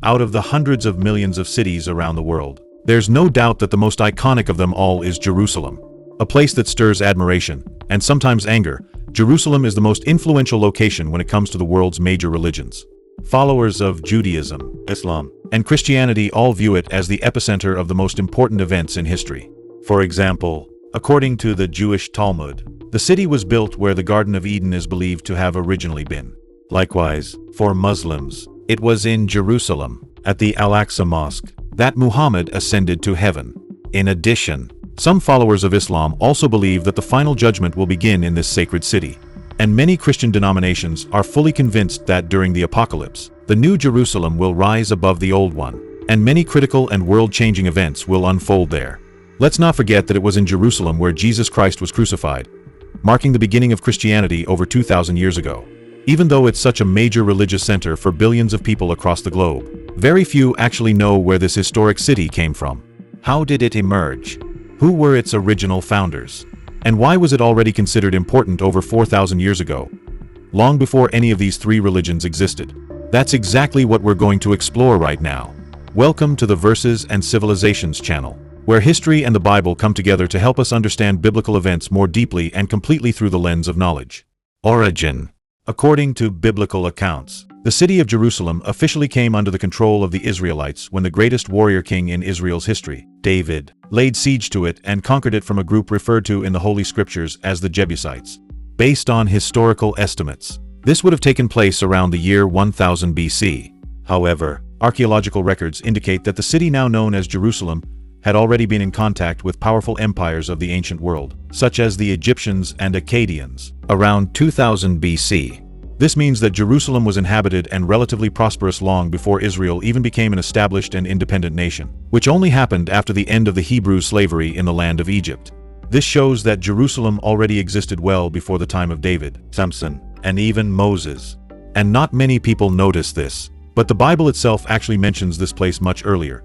out of the hundreds of millions of cities around the world, there's no doubt that the most iconic of them all is Jerusalem. A place that stirs admiration, and sometimes anger, Jerusalem is the most influential location when it comes to the world's major religions. Followers of Judaism, Islam, and Christianity all view it as the epicenter of the most important events in history. For example, according to the Jewish Talmud, the city was built where the Garden of Eden is believed to have originally been. Likewise, for Muslims, it was in Jerusalem, at the Al-Aqsa Mosque, that Muhammad ascended to heaven. In addition, some followers of Islam also believe that the final judgment will begin in this sacred city. And many Christian denominations are fully convinced that during the apocalypse, the new Jerusalem will rise above the old one, and many critical and world-changing events will unfold there. Let's not forget that it was in Jerusalem where Jesus Christ was crucified, marking the beginning of Christianity over 2,000 years ago. Even though it's such a major religious center for billions of people across the globe, very few actually know where this historic city came from. How did it emerge? Who were its original founders? And why was it already considered important over 4,000 years ago, long before any of these three religions existed? That's exactly what we're going to explore right now. Welcome to the Verses and Civilizations channel, where history and the Bible come together to help us understand biblical events more deeply and completely through the lens of knowledge. Origin. According to biblical accounts, the city of Jerusalem officially came under the control of the Israelites when the greatest warrior king in Israel's history, David, laid siege to it and conquered it from a group referred to in the Holy Scriptures as the Jebusites. Based on historical estimates, this would have taken place around the year 1000 BC. However, archaeological records indicate that the city now known as Jerusalem had already been in contact with powerful empires of the ancient world, such as the Egyptians and Akkadians, around 2000 BC. This means that Jerusalem was inhabited and relatively prosperous long before Israel even became an established and independent nation, which only happened after the end of the Hebrew slavery in the land of Egypt. This shows that Jerusalem already existed well before the time of David, Samson, and even Moses. And not many people notice this, but the Bible itself actually mentions this place much earlier,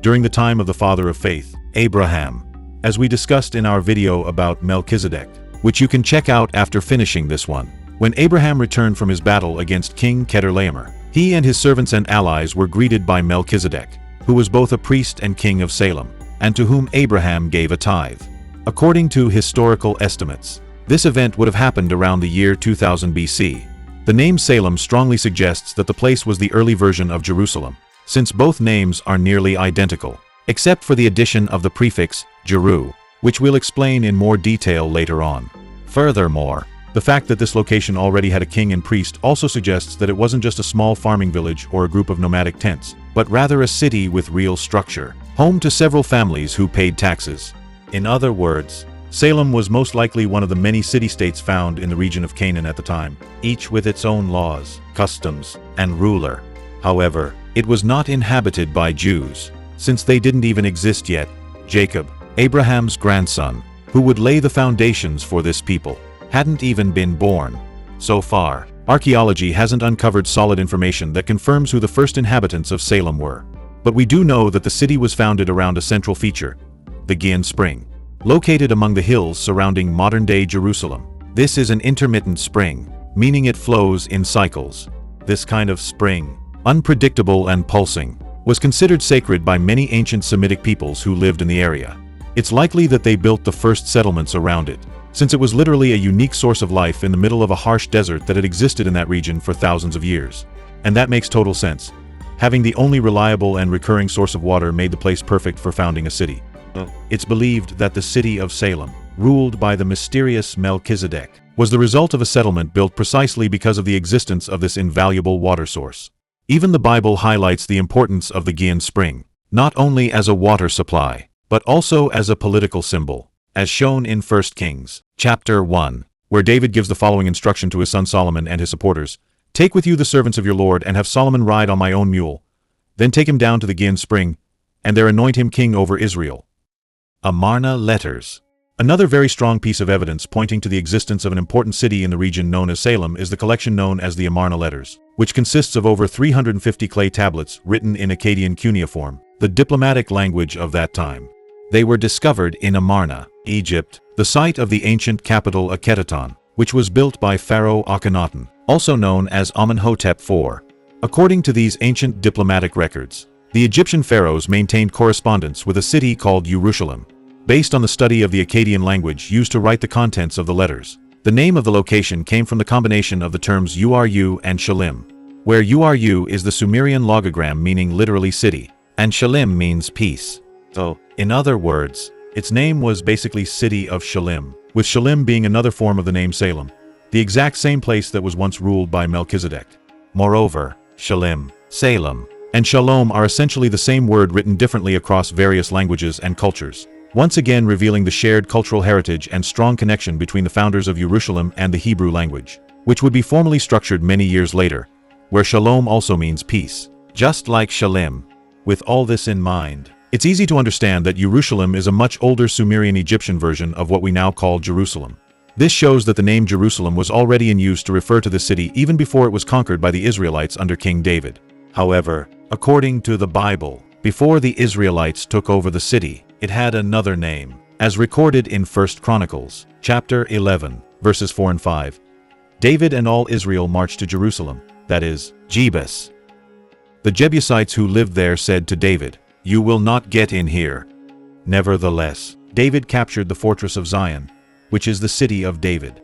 during the time of the father of faith, Abraham, as we discussed in our video about Melchizedek, which you can check out after finishing this one. When Abraham returned from his battle against King Chedorlaomer, he and his servants and allies were greeted by Melchizedek, who was both a priest and king of Salem, and to whom Abraham gave a tithe. According to historical estimates, this event would have happened around the year 2000 BC. The name Salem strongly suggests that the place was the early version of Jerusalem, since both names are nearly identical, except for the addition of the prefix Jeru, which we'll explain in more detail later on. Furthermore, the fact that this location already had a king and priest also suggests that it wasn't just a small farming village or a group of nomadic tents, but rather a city with real structure, home to several families who paid taxes. In other words, Salem was most likely one of the many city-states found in the region of Canaan at the time, each with its own laws, customs, and ruler. However, it was not inhabited by Jews, since they didn't even exist yet. Jacob, Abraham's grandson, who would lay the foundations for this people, hadn't even been born. So far, archaeology hasn't uncovered solid information that confirms who the first inhabitants of Salem were. But we do know that the city was founded around a central feature, the Gihon Spring, located among the hills surrounding modern-day Jerusalem. This is an intermittent spring, meaning it flows in cycles. This kind of spring, unpredictable and pulsing, was considered sacred by many ancient Semitic peoples who lived in the area. It's likely that they built the first settlements around it, since it was literally a unique source of life in the middle of a harsh desert that had existed in that region for thousands of years. And that makes total sense. Having the only reliable and recurring source of water made the place perfect for founding a city. It's believed that the city of Salem, ruled by the mysterious Melchizedek, was the result of a settlement built precisely because of the existence of this invaluable water source. Even the Bible highlights the importance of the Gihon Spring, not only as a water supply, but also as a political symbol, as shown in 1 Kings, chapter 1, where David gives the following instruction to his son Solomon and his supporters: "Take with you the servants of your Lord, and have Solomon ride on my own mule. Then take him down to the Gihon Spring, and there anoint him king over Israel." Amarna letters. Another very strong piece of evidence pointing to the existence of an important city in the region known as Salem is the collection known as the Amarna letters, which consists of over 350 clay tablets written in Akkadian cuneiform, the diplomatic language of that time. They were discovered in Amarna, Egypt, the site of the ancient capital Akhetaton, which was built by Pharaoh Akhenaten, also known as Amenhotep IV. According to these ancient diplomatic records, the Egyptian pharaohs maintained correspondence with a city called Jerusalem, based on the study of the Akkadian language used to write the contents of the letters. The name of the location came from the combination of the terms Uru and Shalim, where Uru is the Sumerian logogram meaning literally city, and Shalim means peace. So, in other words, its name was basically City of Shalim, with Shalim being another form of the name Salem, the exact same place that was once ruled by Melchizedek. Moreover, Shalim, Salem, and Shalom are essentially the same word written differently across various languages and cultures, once again revealing the shared cultural heritage and strong connection between the founders of Jerusalem and the Hebrew language, which would be formally structured many years later, where Shalom also means peace, just like Shalim. With all this in mind, it's easy to understand that Jerusalem is a much older Sumerian Egyptian version of what we now call Jerusalem. This shows that the name Jerusalem was already in use to refer to the city even before it was conquered by the Israelites under King David. However, according to the Bible, before the Israelites took over the city, it had another name, as recorded in 1 Chronicles, chapter 11, verses 4 and 5. David and all Israel marched to Jerusalem, that is, Jebus. The Jebusites who lived there said to David, "You will not get in here." Nevertheless, David captured the fortress of Zion, which is the city of David.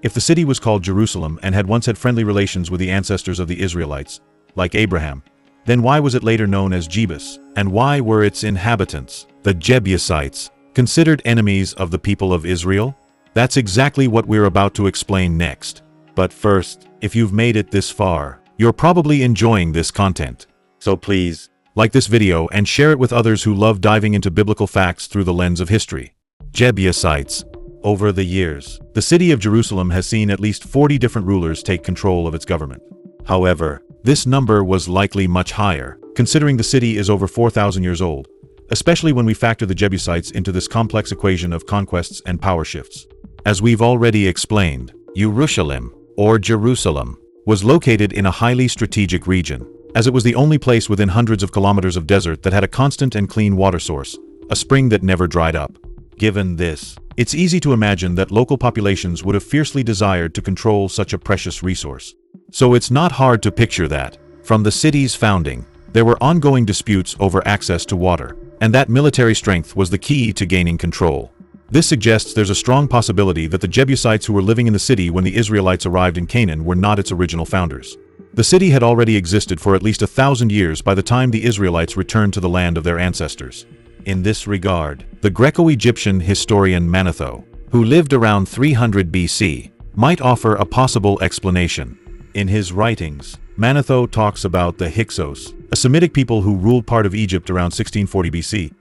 If the city was called Jerusalem and had once had friendly relations with the ancestors of the Israelites, like Abraham, then why was it later known as Jebus? And why were its inhabitants, the Jebusites, considered enemies of the people of Israel? That's exactly what we're about to explain next. But first, if you've made it this far, you're probably enjoying this content. So please, like this video and share it with others who love diving into biblical facts through the lens of history. Jebusites. Over the years, the city of Jerusalem has seen at least 40 different rulers take control of its government. However, this number was likely much higher, considering the city is over 4,000 years old, especially when we factor the Jebusites into this complex equation of conquests and power shifts. As we've already explained, Jerusalem, or Jerusalem, was located in a highly strategic region, as it was the only place within hundreds of kilometers of desert that had a constant and clean water source, a spring that never dried up. Given this, it's easy to imagine that local populations would have fiercely desired to control such a precious resource. So it's not hard to picture that, from the city's founding, there were ongoing disputes over access to water, and that military strength was the key to gaining control. This suggests there's a strong possibility that the Jebusites who were living in the city when the Israelites arrived in Canaan were not its original founders. The city had already existed for at least 1,000 years by the time the Israelites returned to the land of their ancestors. In this regard, the Greco-Egyptian historian Manetho, who lived around 300 BC, might offer a possible explanation. In his writings, Manetho talks about the Hyksos, a Semitic people who ruled part of Egypt around 1640 BC,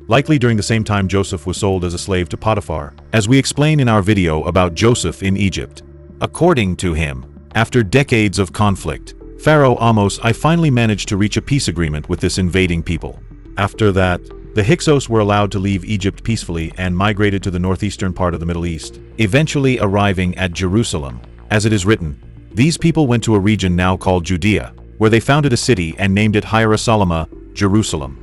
likely during the same time Joseph was sold as a slave to Potiphar, as we explain in our video about Joseph in Egypt. According to him, after decades of conflict, Pharaoh Ahmose I finally managed to reach a peace agreement with this invading people. After that, the Hyksos were allowed to leave Egypt peacefully and migrated to the northeastern part of the Middle East, eventually arriving at Jerusalem. As it is written, these people went to a region now called Judea, where they founded a city and named it Hierosalima, Jerusalem.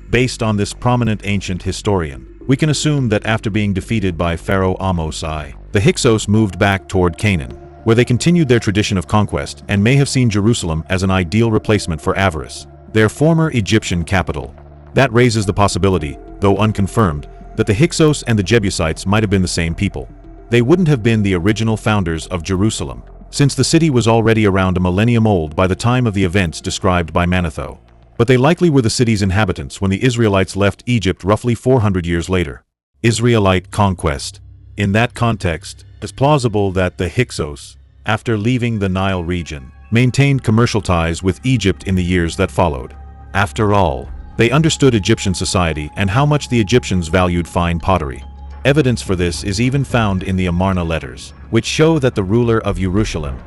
Based on this prominent ancient historian, we can assume that after being defeated by Pharaoh Ahmose I, the Hyksos moved back toward Canaan, where they continued their tradition of conquest and may have seen Jerusalem as an ideal replacement for Avaris, their former Egyptian capital. That raises the possibility, though unconfirmed, that the Hyksos and the Jebusites might have been the same people. They wouldn't have been the original founders of Jerusalem, since the city was already around a millennium old by the time of the events described by Manetho. But they likely were the city's inhabitants when the Israelites left Egypt roughly 400 years later. Israelite conquest. In that context, it's plausible that the Hyksos, after leaving the Nile region, maintained commercial ties with Egypt in the years that followed. After all, they understood Egyptian society and how much the Egyptians valued fine pottery. Evidence for this is even found in the Amarna letters, which show that the ruler of Jerusalem,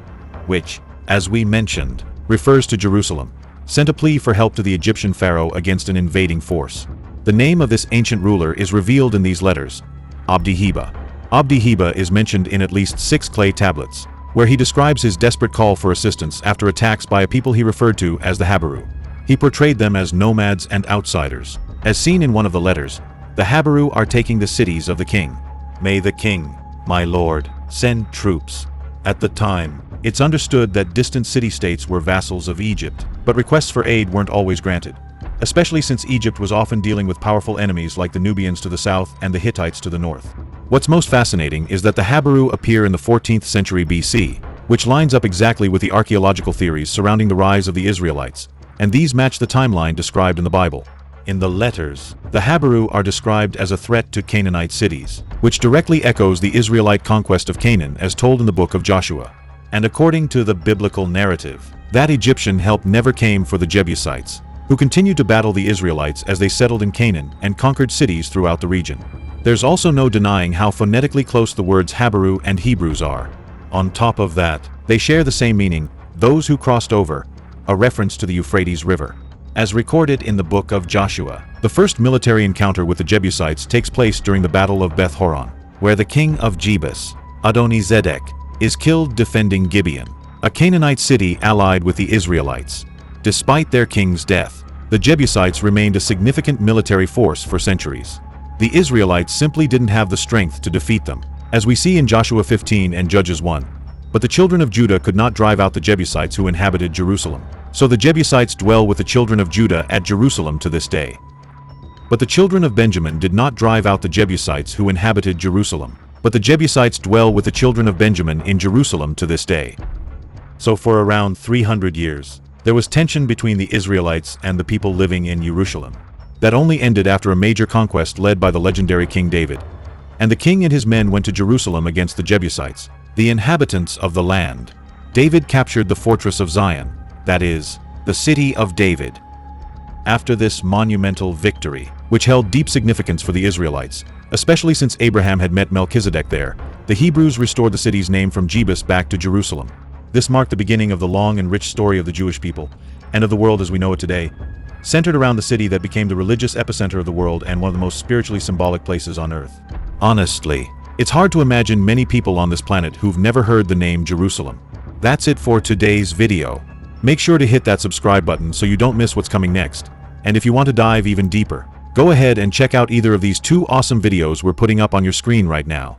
which, as we mentioned, refers to Jerusalem, sent a plea for help to the Egyptian pharaoh against an invading force. The name of this ancient ruler is revealed in these letters, Abdi-Heba. Abdi-Heba is mentioned in at least 6 clay tablets, where he describes his desperate call for assistance after attacks by a people he referred to as the Habaru. He portrayed them as nomads and outsiders. As seen in one of the letters, the Habaru are taking the cities of the king. May the king, my lord, send troops. At the time, It's understood that distant city-states were vassals of Egypt, but requests for aid weren't always granted, especially since Egypt was often dealing with powerful enemies like the Nubians to the south and the Hittites to the north. What's most fascinating is that the Habaru appear in the 14th century BC, which lines up exactly with the archaeological theories surrounding the rise of the Israelites, and these match the timeline described in the Bible. In the letters, the Habaru are described as a threat to Canaanite cities, which directly echoes the Israelite conquest of Canaan as told in the book of Joshua. And according to the biblical narrative, that Egyptian help never came for the Jebusites, who continued to battle the Israelites as they settled in Canaan and conquered cities throughout the region. There's also no denying how phonetically close the words Habaru and Hebrews are. On top of that, they share the same meaning, those who crossed over, a reference to the Euphrates River. As recorded in the book of Joshua, the first military encounter with the Jebusites takes place during the Battle of Beth Horon, where the king of Jebus, Adoni-Zedek, is killed defending Gibeon, a Canaanite city allied with the Israelites. Despite their king's death, the Jebusites remained a significant military force for centuries. The Israelites simply didn't have the strength to defeat them, as we see in Joshua 15 and Judges 1. But the children of Judah could not drive out the Jebusites who inhabited Jerusalem. So the Jebusites dwell with the children of Judah at Jerusalem to this day. But the children of Benjamin did not drive out the Jebusites who inhabited Jerusalem. But the Jebusites dwell with the children of Benjamin in Jerusalem to this day. So for around 300 years, there was tension between the Israelites and the people living in Jerusalem. That only ended after a major conquest led by the legendary King David. And the king and his men went to Jerusalem against the Jebusites, the inhabitants of the land. David captured the fortress of Zion, that is, the city of David. After this monumental victory, which held deep significance for the Israelites, especially since Abraham had met Melchizedek there, the Hebrews restored the city's name from Jebus back to Jerusalem. This marked the beginning of the long and rich story of the Jewish people, and of the world as we know it today, centered around the city that became the religious epicenter of the world and one of the most spiritually symbolic places on earth. Honestly, it's hard to imagine many people on this planet who've never heard the name Jerusalem. That's it for today's video. Make sure to hit that subscribe button so you don't miss what's coming next. And if you want to dive even deeper, go ahead and check out either of these two awesome videos we're putting up on your screen right now.